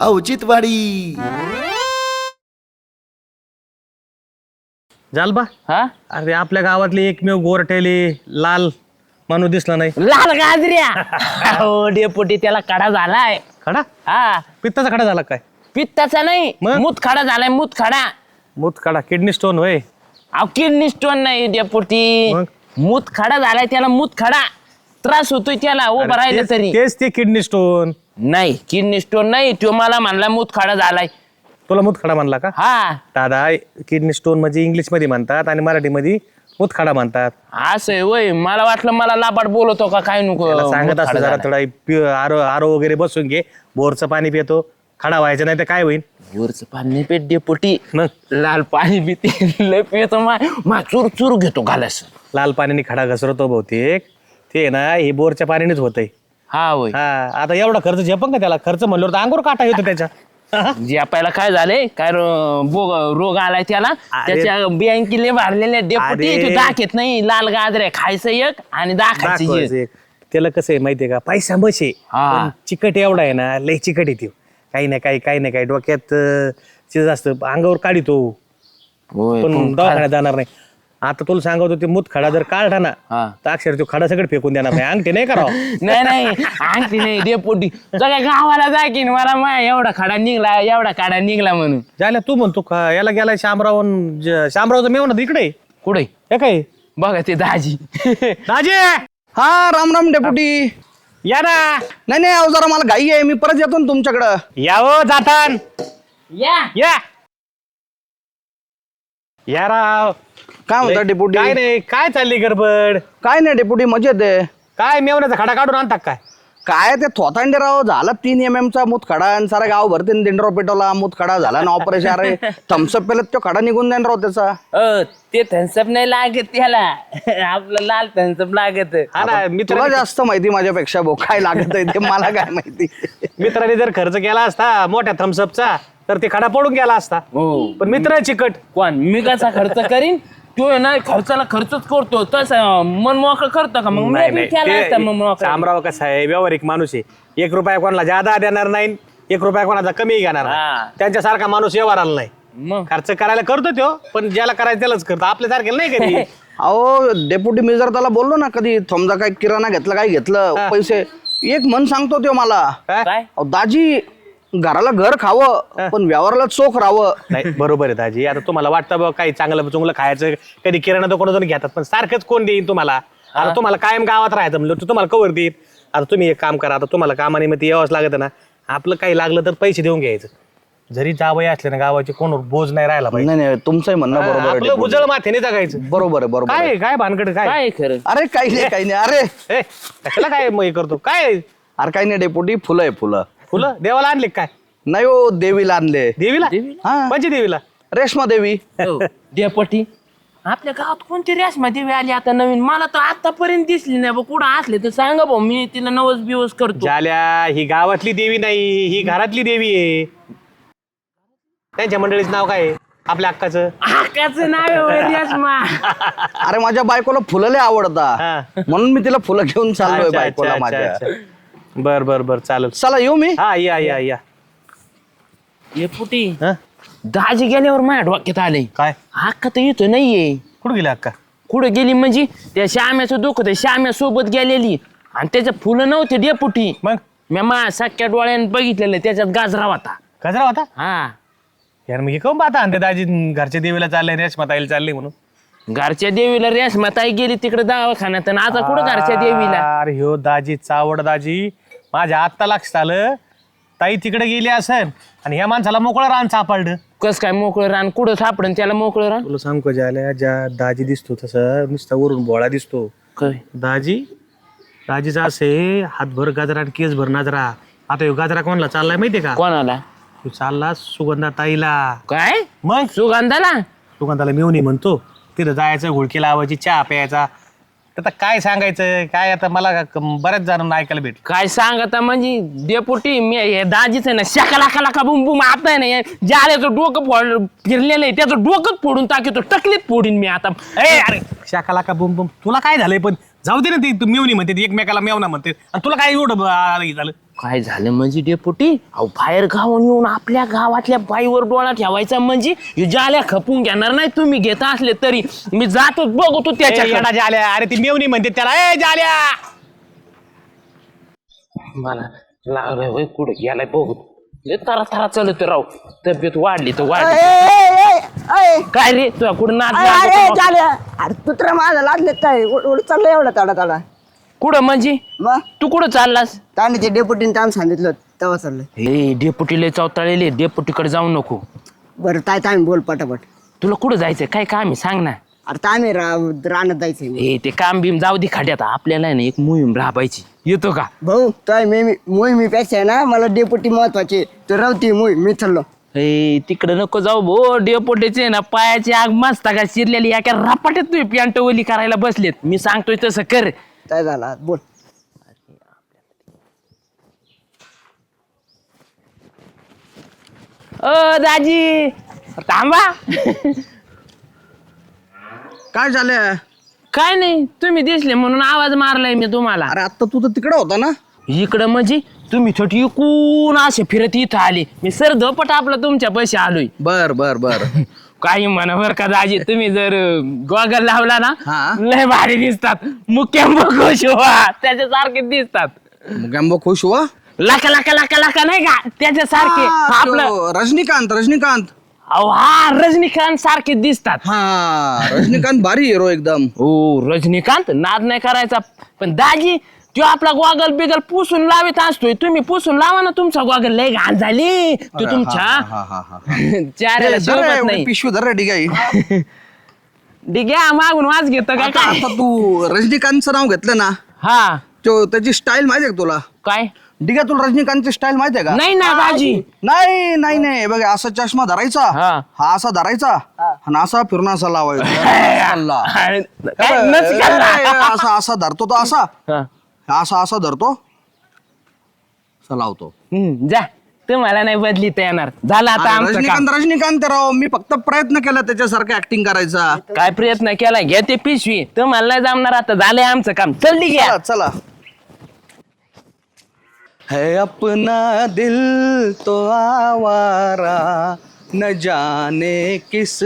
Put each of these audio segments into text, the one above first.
औचित्यवाडी. जालबा हा अरे आपल्या गावातले एकमेव गोरटेले लाल माणूस दिसला नाही. लाल गाजऱ्या हो डेपुटी त्याला कडा झालाय. खडा हा पित्ताचा खडा झाला काय? पित्ताचा नाही मग? मूतखडा झालाय मूतखडा. मूत खडा किडनी स्टोन होय. अहो किडनी स्टोन नाही डेपुटी मग? मूतखडा झालाय त्याला मूतखडा त्रास होतोय त्याला उभं राहिलं तरी. तेच ते किडनी स्टोन. नाही किडनी स्टोन नाही तो मला म्हणला मूतखडा झालाय. तुला मूत खडा म्हणला का? हा दादा किडनी स्टोन म्हणजे इंग्लिश मध्ये म्हणतात आणि मराठी मध्ये मूत खडा म्हणतात. असं आहे वय मला वाटलं मला लाबाड बोलतो का काय नको. त्याला सांगत असतो मूतखडा जरा झालाय. थोडा आरो वगैरे बसून घे. बोरचं पाणी पितो. खडा व्हायचं नाही तर काय होईल? वरचं पाणी पेट डेपुटी मग लाल पाणी पिते लय पितो मा चूर चूर घेतो घालास. लाल पाण्याने खडा घसरतो बहुतेक. ते ना हे बोरच्या पाण्यानेच होतंय. हा होय हा आता एवढा खर्च झेपन का त्याला? खर्च म्हणल्यावर तर अंगोर काटा येतो त्याच्या. जपायला काय झालंय काय रोग आलाय त्याला. अरे. त्याच्या बँकेले भरलेले डेपुटी अरे. तो दाखत नाही. लाल गाजरे खायचं एक आणि दाखायचं दाखवायचं एक. एक. त्याला कसं आहे माहितीये का? पैसा बसे हा. पण चिकट एवढा आहे ना, लय चिकट येते. काही ना काही डोक्यात चिज असतं अंगावर काढितो होय, पण पण दवाखान्यात जाणार नाही. आता तुला सांगतो ते मूत खडा जर काढला ना हा. तर अक्षर तो खडा सगळं फेकून देणार नाही. अंगठी नाही करावं. नाही आणखी नाही डेपुटी सगळ्या गावाला जाकीन मला एवढा खडा निघला म्हणून. झाल्या तू म्हणतो का याला गेलाय शामरावचं मेवणं इकडे कुठे हे काय बघा ते दाजी. दाजे हा राम राम डेपुटी. या ना. नाही अहो जरा मला घाई आहे, मी परत येतो ना तुमच्याकडं. यावं जातान या या राव. काय म्हणता डेपुटी? काय नाही काय चालली गडबड? काय नाही डेपुटी मजेत आहे. काय मेवण्याचा खडा काढून आणतात काय? काय ते थोतांडे राव झाला 3 MM चा मुतखडा आणि सारा गाव भरते दिंडराव पेटवला. मुतखडा झाला ना ऑपरेशन. अरे थम्सअप पेलं तो खडा निघून जाईन राव त्याचा. ते थन्सअप नाही लागत त्याला आपलं लाल थन्सअप लागत. हा ना तुला मित्राने जास्त माहिती माझ्यापेक्षा भाऊ काय लागत आहे ते मला काय माहिती. मित्राने जर खर्च केला असता मोठ्या थम्सअपचा तर ते खडा पडून गेला असता. हो पण मित्र आहे चिकट. कोण मी कसा खर्च करीन तो ना खर्चाला खर्चच करतो तसं मन मोकळं करतो का मग मी बी केला असता मन मोकळं. शामराव कसा आहे व्यावहारिक माणूस आहे. 1 रुपया कोणाला जादा देणार नाही, 1 रुपया कोणाचा कमी घेणार नाही. हा. त्यांच्यासारखा माणूस व्यवहाराला नाही. मग खर्च करायला करतो तो पण ज्याला करायचं त्यालाच करतो. आपल्यासारखेला नाही कधी. अहो डेपुटी मी जर त्याला बोललो ना कधी समजा काय किराणा घेतला काय घेतलं पैसे एक मन सांगतो तो मला. काय? काय अहो, दाजी घराला घर खावं पण व्यवहाराला चोख राहावं. नाही बरोबर आहे दाजी. आता तुम्हाला वाटतं बघ काही चांगलं चुंगलं खायचं कधी किराणा तर कोणाजून घेतात पण सारखंच कोण देईन तुम्हाला? आता तुम्हाला कायम गावात राहायचं म्हणलं तर तुम्हाला कवर देईल. आता तुम्ही एक काम करा. आता तुम्हाला कामाने मग यावंच लागत ना. आपलं काही लागलं तर पैसे देऊन घ्यायचं. जरी जावई असले ना गावाची कोणावर बोज नाही राहिला पाहिजे. नाही तुमचंही म्हणणं बरोबर आहे आपलं डेपुटी. उजळ माथ्याने जगायचं. बरोबर आहे बरोबर आहे. काय काय भानगड काय? काय खरं अरे काही नाही अरे ए, कशाला काय मग हे करतो काय? अरे काही नाही डेपुटी फुलं आहे फुलं. फुलं देवाला आणले काय? नाही हो देवीला आणले. देवीला? हा म्हणजे देवीला रेश्मा देवी. डेपटी आपल्या गावात कोणती रेशमा देवी आली आता नवीन? मला तर आतापर्यंत दिसली नाही बा. कुठं असले तर सांगा भाऊ मी तिला नवस बिवस करतो. झाल्या ही गावातली देवी नाही ही घरातली देवी आहे. त्यांच्या मंडळीचं नाव काय आहे? आपल्या अक्काचं. आकाचं नाव आहे होय रेशमा. अरे माझ्या बायकोला फुलं लय आवडता हा. म्हणून मी तिला फुलं घेऊन चाललोय अच्छा, बायकोला अच्छा, माझ्या. अच्छा, अच्छा. बर चालेल. चला येऊ मी. हा या डेपुटी हा? दाजी गेल्यावर माझ्या डोक्यात आले काय अक्का तर इथं नाहीये. कुठं गेले अक्का? कुठं गेली म्हणजे त्या श्याम्याचं दुखत श्याम्या सोबत गेलेली आणि त्याच्या फुलं नव्हते डेपुटी. मग मी माझ्या सख्या डोळ्यानं बघितलेलं त्याच्यात गाजरा होता. गजरा होता हा यार मग कम पाहता आणि दाजी घरच्या देवीला चाललंय रेशमाताईला चाललंय म्हणून. घरच्या देवीला रेशमाताई गेली तिकडे दवाखान्यात आणि आता कुठं घरच्या देवीला? अरे ह्यो दाजी चावड दाजी माझ्या आत्ता लक्षात आलं. ताई तिकडे गेली असेल आणि ह्या माणसाला मोकळं रान सापडलं. कस काय मोकळं रान कुठं सापडन त्याला मोकळं रान? तुला सांगू का ज्या दाजी दिसतो तसं नुसता वरून बोळा दिसतो. काय दाजीचा असे हातभर गाजरा आणि केस भर नाजरा. आता ह्यो गाजरा कोणाला चाललाय माहितीये का? कोणाला? ह्यो चालला सुगंधा ताईला. काय मग सुगंधाला? सुगंधाला मेवणी म्हणतो. तिथं जायचं घोळकी लावायची चहा प्यायचा. आता काय सांगायचं काय आता मला बऱ्याच जणांना ऐकायला भेट. काय सांगता म्हणजे डेपुटी मी हे दाजीच आहे ना शाका बुम बुम आता आहे ना ज्याचं डोकं फिरलेलं आहे त्याचं डोकंच फोडून टाकतो टकलीत फोडीन मी आता. अरे शाकाला का बुम तुला काय झालंय पण जाऊ दे ना ती तू मेवणी म्हणते ती एकमेकाला मेवना म्हणते आणि तुला काय एवढं हे झालं? काय झालं म्हणजे डेपुटी? अहो बाहेर गावून येऊन आपल्या गावातल्या बाईवर डोळा ठेवायचा म्हणजे जाल्या खपून घेणार नाही. तुम्ही घेता असले तरी मी जातो बघतो त्याच्याकडे. येडा जाल्या, अरे ती मेवणी म्हणते त्याला, ए जाल्या. मला लागलं होय कुठं गेलाय बघतो. लय तारा तारा चालत राव, तब्येत वाढली तर वाढली. काय रे तुला कुठं अरे तू तर माझा लागले काय चाललं एवढा ताडा ताडा कुठं म्हणजे? मग तू कुठं चाललास? ताणी ते डेप्युटीने ताण सांगितलं तेव्हा चाललंय. हे डेपुटी लय चौताळलेले, डेपुटीकडे जाऊ नको. बरं काय ताण बोल पटापट. तुला कुठं जायचंय? काय काम आहे सांग ना. अरे ताणे रानात जायचंय मी. हे ते काम बिम जाऊ दे खाड्यात, आपल्याला आहे ना एक मोहीम राबायची. येतो का? भाऊ काय मोहीम पेक्षा आहे ना मला डेप्युटी महत्वाची तर रावती मोहीम मी चाललो. ए तिकडे नको जाऊ भो, डेपोटेचे ना पायाची आग मस्त का शिरलेली एका रपाट्यात तुम्ही पॅन्ट ओली करायला बसलेत. मी सांगतोय तसं कर. काय झाला बोल. ओ दाजी थांबा. काय झालं? काय नाही, तुम्ही दिसले म्हणून आवाज मारलाय मी तुम्हाला. अरे आता तू तर तिकडे होता ना. इकडं म्हणजे तुम्ही छोटी इकून असे फिरत इथं आले. मी सर धोपट आपलं तुमच्या पैसे आलोय. बर बर बर. काही म्हणा बर का दाजी, तुम्ही जर गॉगल लावला ना हा. लय भारी दिसतात. मुक्याम खुश व्हा, त्याच्यासारखे दिसतात. गॅम्बो खुश हुआ. लाका लाका लाका लाका नाही का त्याच्यासारखे. आपलं रजनीकांत. अहो हा रजनीकांत सारखे दिसतात. हा रजनीकांत भारी हिरो एकदम. हो रजनीकांत नाद नाही करायचा. पण दाजी तो आपला गॉगल बिगल पुसून लावित असतोय. तुम्ही पुसून लावा ना तुमचा गॉगल, लय घाण झाली. तो तुमच्या चाऱ्याला शोभत नाही. पिशवी धर रे डिगाई. डिग्या मागून वाज घेतो का काय? आता तू रजनीकांतचं नाव घेतलं ना, हा त्याची स्टाईल माहिती आहे का तुला? काय? डिगा तुला रजनीकांतची स्टाईल माहिती आहे का? नाही ना दाजी. नाही नाही नाही बघ, असा चष्मा धरायचा, हा. हा असा धरायचा आणि असा फिरून असा लावायचा. काय नच घालला. असा असा धरतो तो, असा हा. असा असा धरतो, असा लावतो. जा तुम्हाला नाही बदलिता येणार. झालं आता आमचं काम. रजनीकांत राव, मी फक्त प्रयत्न केला त्याच्यासारखं ऍक्टिंग करायचा. काय प्रयत्न केला? घ्या ते पिशवी. तुम्हाला नाही जमणार. आता झालंय आमचं काम. चल घ्या. चला चला. है अपना दिल तो आवारा, न जाने किस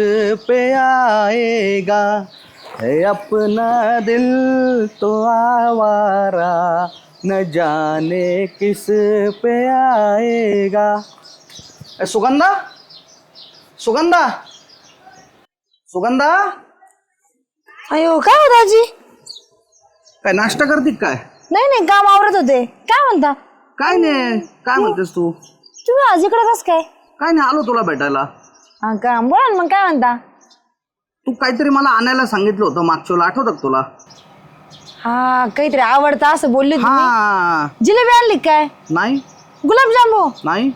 पे आएगा. है अपना दिल तो आवारा, न जाने किस पे आएगा. सुगंधा सुगंधा सुगंधा, अयो काय हो दाजी? काय नाश्ता करते काय? नाही नाही काम आवरत होते. काय म्हणता? काय नाही, काय म्हणतेस तू? तुम्ही आज इकडे कस काय? काय नाही, आलो तुला भेटायला. हा का, बोला ना मग काय म्हणता? तू काहीतरी मला आणायला सांगितलं होतं मागच्या वेळेला, आठवतं का तुला? हा काहीतरी आवडतं असं बोलले तुम्ही. हा. जिलेबी आणली काय? नाही गुलाबजामू? नाही,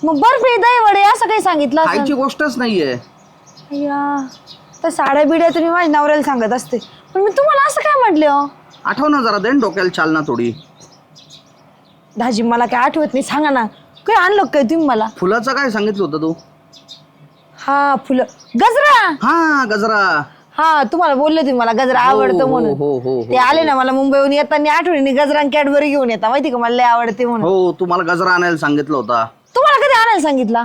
मग बर्फी दही वडे असं काही सांगितलं असेल. खायची गोष्टच नाहीये. अय्या, तर साड्या बिड्या तुम्ही माझ्या नवऱ्याला सांगत असते, पण मी तुम्हाला असं काय म्हटले हो? आठव ना जरा, देन डोक्याला चालना थोडी. दाजी मला काय आठवत नाही, सांगा ना काय आणलं काय तुम्ही मला? फुलाचं काय सांगितलं होतं तू? हा फुलं, गजरा. हा गजरा. हा तुम्हाला बोलले तुम्ही मला गजरा आवडतं हो, म्हणून. हो, हो, हो. ते आले ना मला मुंबईहून येताना आठवणीने गजरा आणि कॅडबरी घेऊन येता, माहिती का मला लय आवडते म्हणून. हो, तू मला गजरा आणायला सांगितलं होता. तुम्हाला कधी आणायला सांगितला?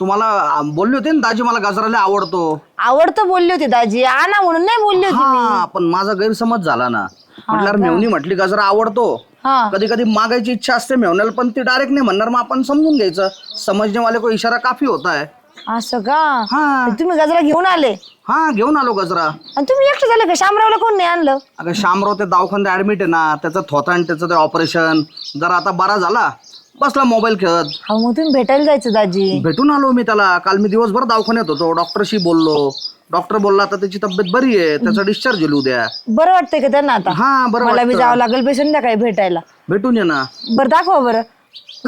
तुम्हाला बोलले होते ना दाजी मला गजरा लय आवडतो. आवडतं बोलले होते दाजी, आणा म्हणून नाही बोलले होते मी. हा पण माझा गैरसमज झाला ना. म्हटल्यावर मेवणी म्हटली गजरा आवडतो. हा कधी कधी मागायची इच्छा असते मेवण्याला, पण ती डायरेक्ट नाही म्हणणार, मग आपण समजून घ्यायचं. समजणे वाले को इशारा काफी होता है. असं का? हा. तुम्ही गजरा घेऊन आले हा घेऊन आलो गजरा. आणि तुम्ही एकटं झाले का? शामरावला कोण नाही आणलं? अगं शामराव ते दवाखान्यात ऍडमिट आहे ना, त्याचं थोतांड त्याचं ते ऑपरेशन जरा आता बरा झाला, बसला मोबाईल खेळत. हा मग तुम्ही भेटायला जायचं दाजी. भेटून आलो मी त्याला. काल मी दिवसभर दवाखान्यात होतो, डॉक्टरशी बोललो. डॉक्टर बोलला आता त्याची तब्येत बरी आहे, त्याचा डिस्चार्ज होईल उद्या. बरं वाटतंय का त्यांना आता? हा बरं मला बी वाटतं. जावं लागेल बे संध्याकाळी भेटायला. भेटून ये ना. बरं दाखवा बरं.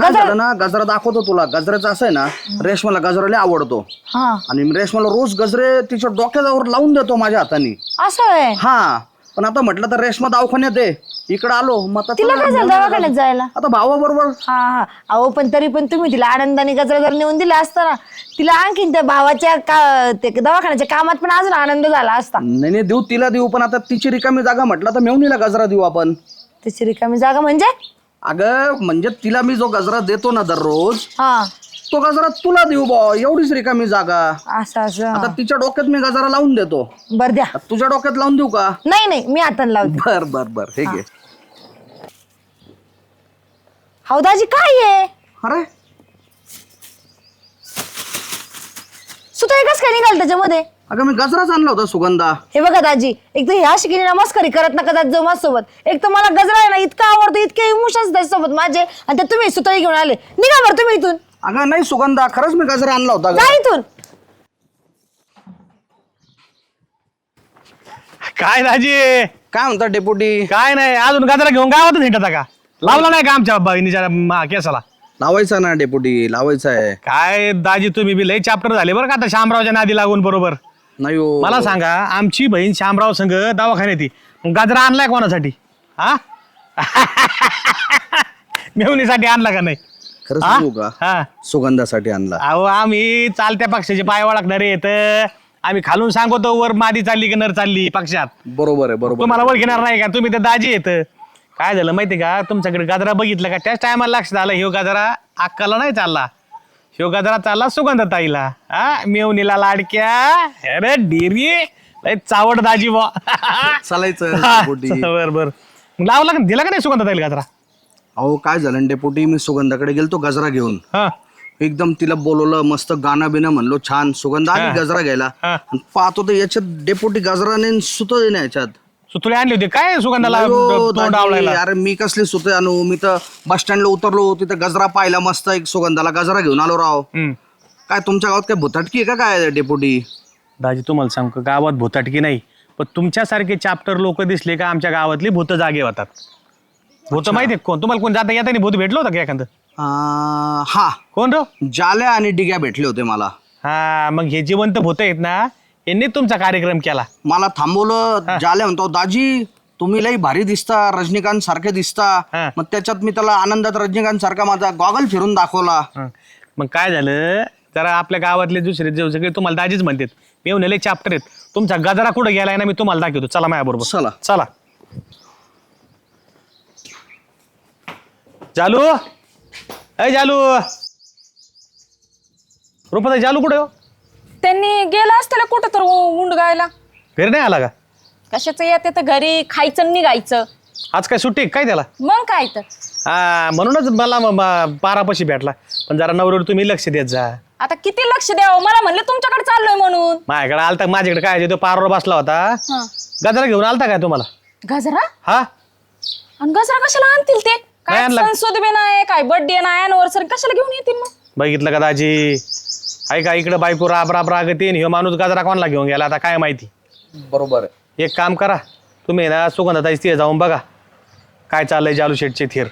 काय झालं ना, गजरा दाखवतो तुला. गजऱ्याचं असं आहे ना, रेशमाला गजरा लय आवडतो हा आणि रेशमाला रोज गजरे तिच्या डोक्यावर लावून देतो माझ्या हाताने. असं आहे. हा पण आता म्हटलं तर रेशमा दवाखान्यात आहे, इकडे आलो. मग आता तिला काय झालं दवाखान्यात जायला? आता भावाबरोबर. हा हा अहो पण तरी पण तुम्ही तिला आनंदाने गजरा जर नेऊन दिला असता ना, तिला आणखीन त्या भावाच्या ते दवाखान्याच्या कामात पण अजून आनंद झाला असता. नाही नाही देऊ, तिला देऊ, पण आता तिची रिकामी जागा म्हटलं तर मेवणीला गजरा देऊ आपण. त्याची रिकामी जागा म्हणजे? अगं म्हणजे तिला मी जो गजरा देतो ना दररोज हा तो गजरा तुला देऊ बा, एवढीच रिकामी जागा. असं आता असं तिच्या डोक्यात मी गजरा लावून देतो. बर द्या. तुझ्या डोक्यात लावून देऊ का? नाही नाही मी हाताने लावते. बर बर बर ठीक आहे. हो दाजी काय आहे अरे सुद्धा एकच काय निघाल त्याच्यामध्ये. अगं मी गजराच आणला होता सुगंधा. हे बघा दाजी एक तर ह्या शिकिनी नमस्कारी करत नका जात जाऊ माझ्यासोबत. एक तर मला गजरा आहे ना इतका आवडतो, इतके इमोशन्स त्याच्यासोबत माझे, आणि ते तुम्ही सुतळी घेऊन आले. निघा बरं तुम्ही इथून. अगं नाही सुगंधा, खरंच मी गजरा आणला होता. जा इथून. काय दाजी काय म्हणता डेपुटी? काय नाही, अजून गजरा घेऊन गावातच हिंडता का? लावला नाही का आमच्या बहिणीच्या केसाला? लावायचा ना डेपुटी, लावायचा आहे. काय दाजी तुम्ही बी लय चॅप्टर झाले बरं का आता शामरावच्या नादी लागून. बरोबर नाही हो. मला सांगा, आमची बहीण शामराव संघ दवाखान्यात ती गजरा आणलाय कोणासाठी? हा मेवणीसाठी आणला का नाही? खरंच हा? सांगू का? हा. सुगंधासाठी आणला. अहो आम्ही चालत्या पक्षाचे पाय ओळखणारे येत. आम्ही खालून सांगतो वर मादी चालली की नर चालली पक्षात. बरोबर आहे, बरोबर. तुम्हाला ओळखणार नाही का? तुम्ही तर दाजी येत. काय झालं माहिती का, तुमच्याकडे गजरा बघितलं का त्याच टायमाला लक्षात आलं ह्यो गजरा अक्काला नाही चालला, ह्यो गजरा चालला सुगंधताईला. हा मेवणीला लाडक्या. अरे डिरी लय चावड दाजी बा. चालायचं डेपुटी. बर बर लावला का, दिला का नाही सुगंधताईला गजरा? अहो काय झालं डेपुटी, मी सुगंधाकडे गेलतो गजरा घेऊन. हा एकदम तिला बोलवलं, मस्त गाणं बिणं म्हणलो छान. सुगंध आली गजरा घ्यायला. हा. आणि पाहतो तर याच्यात डेपुटी गजराने सुतो देण्या याच्यात. सुतळे आणली होती काय सुगंधाला अयो, तोंड दाजी, आवळायला? अरे मी कसले सुते आणू? मी तर बस स्टँडला उतरलो, तिथे गजरा पाहिला मस्त, एक सुगंधाला गजरा घेऊन आलो राव. काय तुमच्या गावात काय भुताटकी आहे का काय डेपुटी? दाजी तुम्हाला सांगू का, गावात भूताटकी नाही, पण तुमच्यासारखे चॅप्टर लोक दिसले का आमच्या गावातली भूत जागे होतात. भूत माहितीये कोण तुम्हाला? कोण जाता येता भूत भेटलो होतं का एखादं? हा, कोण रो? जाल्या आणि डिग्या भेटले होते मला. हा मग हे जिवंत भूत आहेत ना, यांनी तुमचा कार्यक्रम केला. मला थांबवलं. जाल्या म्हणतो, दाजी तुम्ही लई भारी दिसता, रजनीकांत सारखे दिसता. हा. मग त्याच्यात मी त्याला आनंदात रजनीकांत सारखा माझा गॉगल फिरून दाखवला. मग काय झालं, जरा आपल्या गावातले दुसरे जे सगळे तुम्हाला दाजीच म्हणतात, मेवणेले चॅप्टर आहेत. तुमचा गजरा कुठं गेलाय ना मी तुम्हाला दाखवतो, चला माझ्या बरोबर. चला. चला. जालू, अय जालू, रुपा जालू कुठे हो? त्यांनी गेला असतील कुठं तर उंड गायला. फिर नाही आला का? कशाचं येते तर घरी खायचं आणि निघायचं. आज काय सुट्टी काय त्याला? मग काय तर हा म्हणूनच मला पारापाशी भेटला. पण जरा नवरीवर तुम्ही लक्ष देत जा. आता किती लक्ष द्यावं, मला म्हणले तुमच्याकडे चाललोय म्हणून. माझ्याकडे आलता, माझ्याकडे काय तो पारावर बसला होता. हा. गजरा घेऊन आलता काय तुम्हाला? गजरा? हा आणि गजरा कशाला आणतील ते? नाही काय आणला. संसद बी नाही, काय बर्थडे नाही, अॅनिव्हर्सरी कशाला घेऊन येतील मग? बघितलं का दाजी? ऐका इकडे बायको राब राब रागते, ह्यो माणूस गजरा कोणाला घेऊन गेला आता काय माहिती. बरोबर आहे. एक काम करा तुम्ही ना, सुगंधाताई तिथे जाऊन बघा काय चाललंय जालू शेटचे थेर.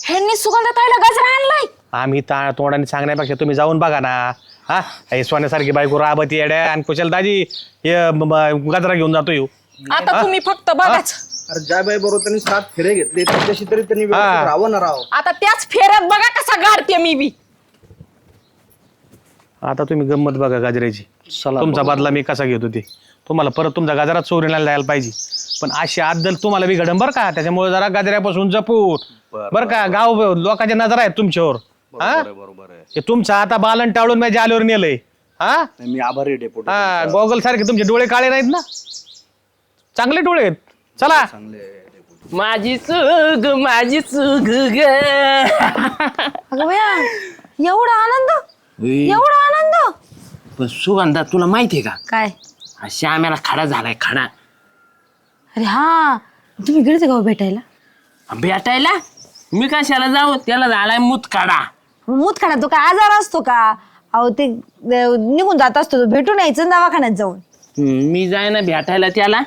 ह्यांनी सुगंधताईला गजरा आणलाय? आम्ही तोंडाने सांगण्यापेक्षा तुम्ही जाऊन बघा ना. हा हे सोन्यासारखी बायको राबती येड्या, आणि कुशल दाजी हे गजरा घेऊन जातो येऊ. आता तुम्ही फक्त बघाच. अरे जयबाई बरोबर त्यांनी 7 फेरे घेतले, त्याच्याशी तरी त्यांनी व्यवस्थित राहावं ना राव. आता त्याच फेऱ्यात बघा कसा गाडते मी बी. आता तुम्ही गंमत बघा गजऱ्याची. चला, तुमचा बदला मी कसा घेतो ते. तुम्हाला परत तुमचा गजरा चोरीला जायला पाहिजे, पण अशी आदल तुम्हाला बी घडम बरं का. त्याच्यामुळे जरा गजऱ्यापासून जपून बरं का. गाव लोकांच्या नजर आहेत तुमच्यावर. हा बरोबर आहे. हे तुमचं आता बालन टाळून माझ्या जालेवर नेलंय. हा मी आभारी डेपुटी. हा गॉगल सारखे तुमचे डोळे काळे नाहीत ना, चांगले डोळे आहेत. चला. माझी चूक ग. अगं बया एवढा आनंद, एवढा आनंद. पण सुगंधा तुला माहितीये का, काय? श्याम्याला खडा झालाय, खडा. अरे हा तुम्ही गेले गाव भेटायला? भेटायला मी कशाला जाऊ, त्याला झालाय मुतखडा. मूतखाना तो काय आजार असतो का? अहो ते निघून जात असतो, भेटून यायचं दवाखान्यात जाऊन. मी जाय ना भेटायला त्याला.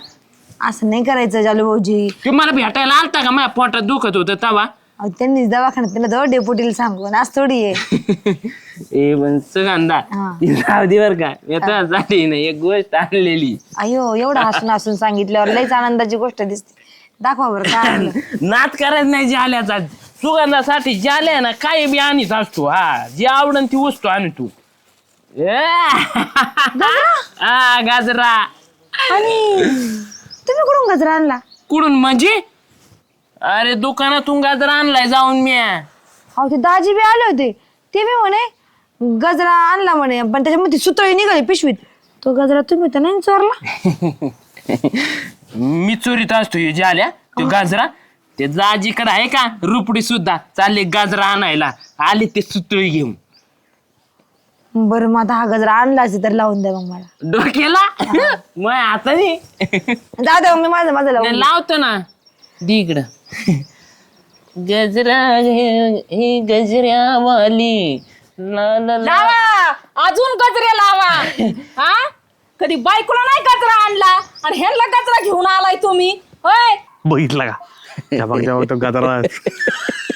असं नाही करायचं जालू भाऊजी. ते मला भेटायला आलता का, माझ्या पोटात दुखत होतं तवा. अहो त्यांनीच दवाखान्यात त्याला जवळ डेपुटीला सांगून आज थोडी आहे. ए पण सुगंधा हा. ती जाऊ दे बर का, मी तुझ्यासाठी ना एक गोष्ट आणलेली. अयो एवढं हसून हसून सांगितल्यावर लईच आनंदाची गोष्ट दिसते. दाखवा बरं काय आणलं. नात करायचं नाही जाल्याचा. सुगंधासाठी जाल्या ना काही बी आणीत असतो. हा जी आवडन ती वस्तू आणि तू. हा गाजरा. आणि तुम्ही कुठून गजरा आणला? कुठून म्हणजे? अरे दुकानातून गाजर आणलाय जाऊन मी. अहो ते दाजी बी आले होते, ते बी म्हणे गजरा आणला म्हणे, पण त्याच्यामध्ये सुतळी निघाली पिशवीत. तो गजरा तुम्ही तर नाही चोरला? मी चोरीत असतो हे झाल्या तो गाजरा. ते दाजीकडे आहे का रुपडी सुद्धा चालले गाजरा आणायला, आले ते सुतळी घेऊन. बरं मग आता हा गजरा आणला असेल तर लावून द्या मग मला डोक्याला. मग आता नाही जाऊ द्या मी माझं माझं लावून लावतो ना. दे इकडं. गजरा हे गजऱ्यावाली ला ला ला. लावा अजून गजरे लावा. हा कधी बायकोला नाही गजरा आणला आणि ह्यांना गजरा घेऊन आलाय तुम्ही होय. बघितलं का जेव्हा तो गजरा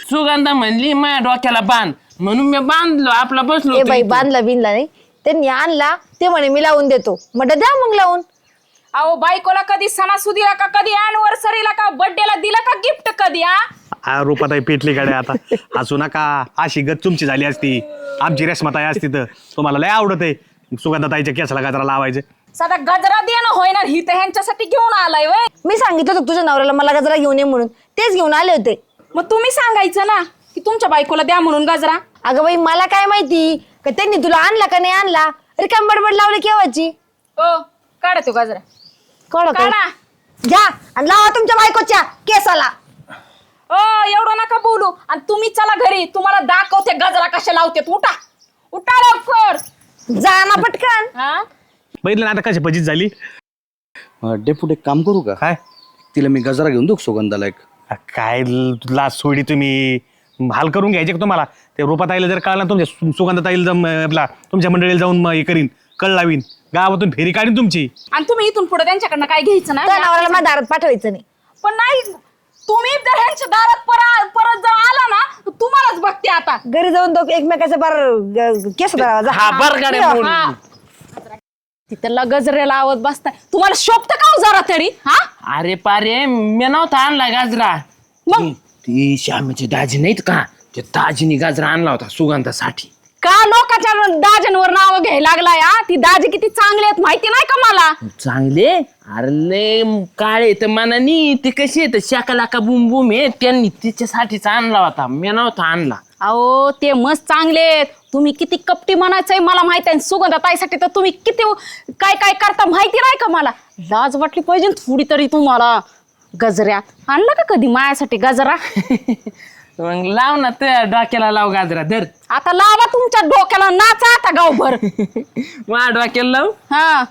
सुगंधा म्हणली माझ्या डोक्याला बांध, म्हणून मी बांधलो. आपला बसलो ए होतो बाई इथं. बांधला बिनला नाही, त्यांनी आणला ते म्हणे मी लावून देतो, म्हटलं द्या मग लावून. अहो बायकोला कधी सणासुदीला का कधी अॅनिव्हर्सरीला का बर्थडेला दिला का गिफ्ट कधी? हा रूपाताई पेटली गाडी आता. हसू नका, अशी गत तुमची झाली असती, आमची रेशमाताई असती तर तुम्हाला लय आवडत आहे सुगंधाताईच्या केसाला गजरा लावायचे. साधा गजरा देणं होय ना, ही तर ह्यांच्यासाठी घेऊन आलाय वय. मी सांगितलं होतं तुझ्या नवऱ्याला मला गजरा घेऊन ये म्हणून, तेच घेऊन आले होते. मग तुम्ही सांगायचं ना की तुमच्या बायकोला द्या म्हणून गजरा. अगं बाई मला काय माहिती का त्यांनी तुला आणला का नाही आणला, अरे काम बडबड लावली केव्हाची. ओ काढा तो गजरा कळ काढा. घ्या आणि लावा तुमच्या बायकोच्या केसाला. ओ एवढं नका बोलू, आणि तुम्ही चला घरी, तुम्हाला दाखवते गजरा कशा लावते. उठा उठा लवकर. जा ना पटकन. हा बघितलं ना आता कशी फजित झाली. डेपुट एक काम करू का? काय तिला मी गजरा घेऊन देऊ सुगंधाला एक. काय लाच सोडी तुम्ही हाल करून घ्यायचे का तुम्हाला? ते रूपाताईला जर कळलं ना तुमच्या सुगंधाताईला तुमच्या मंडळीला जाऊन हे करीन, कळ लावीन, गावातून फेरी काढीन तुमची. आणि तुम्ही इथून पुढे त्यांच्याकडनं काय घ्यायचं त्या नाही. नवऱ्याला माझ्या दारात पाठवायचं नाही. पण नाही, तुम्ही जर ह्यांच्या दारात परत जर आला ना तर तुम्हालाच बघते आता. घरी जाऊन तो एकमेकाचा बार केस धरावा जा. हा बरगाड्या मोडून. हा. तिथला गजरे लावत बसताय, तुम्हाला शोभत का हो जरा तरी? हा अरे पारे मी नव्हता आणला गाजरा. मग ती श्यामीचे दाजी नाहीत का, ते दाजीने गाजरा आणला होता सुगंधासाठी. का लोकांच्या दाजांवर नाव घ्यायला लागलाय? हा ती दाजी किती चांगले आहेत माहिती नाही का मला? चांगले अरे लय काळे तर मनानी ते कसे आहेत शाकाला का बुम बुम आहे, त्यांनी तिच्यासाठीच आणला होता, मी नव्हता आणला. अहो ते मस्त चांगले आहेत. तुम्ही किती कपटी म्हणायचंय मला माहिती आहे. सुगंधाताईसाठी तर तुम्ही किती काय काय करता माहिती नाही का मला? लाज वाटली पाहिजे थोडी तरी तुम्हाला. गजऱ्या आणला का कधी माझ्यासाठी गजरा? मग लाव ना त्या डोक्याला लाव गाजरा धर. आता लावा तुमच्या डोक्याला, नाचा आता गावभर. माझ्या डोक्याला लाव. हा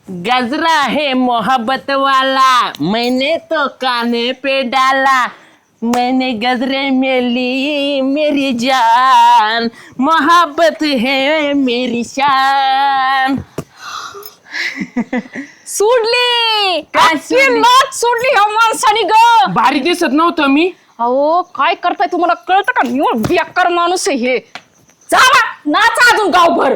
गजरा है मोहब्बत वाला, मैंने तो काने पे डाला, मैंने गजरे में ली मेरी जान, मोहब्बत है मेरी शान. सोडली काय सोडली? लाज सोडली ह्या माणसाने ग. भारी दिसत नव्हतं मी. अहो काय करताय तुम्हाला कळतं का? बेकार माणूस आहे हे. जावा नाचा अजून गावभर.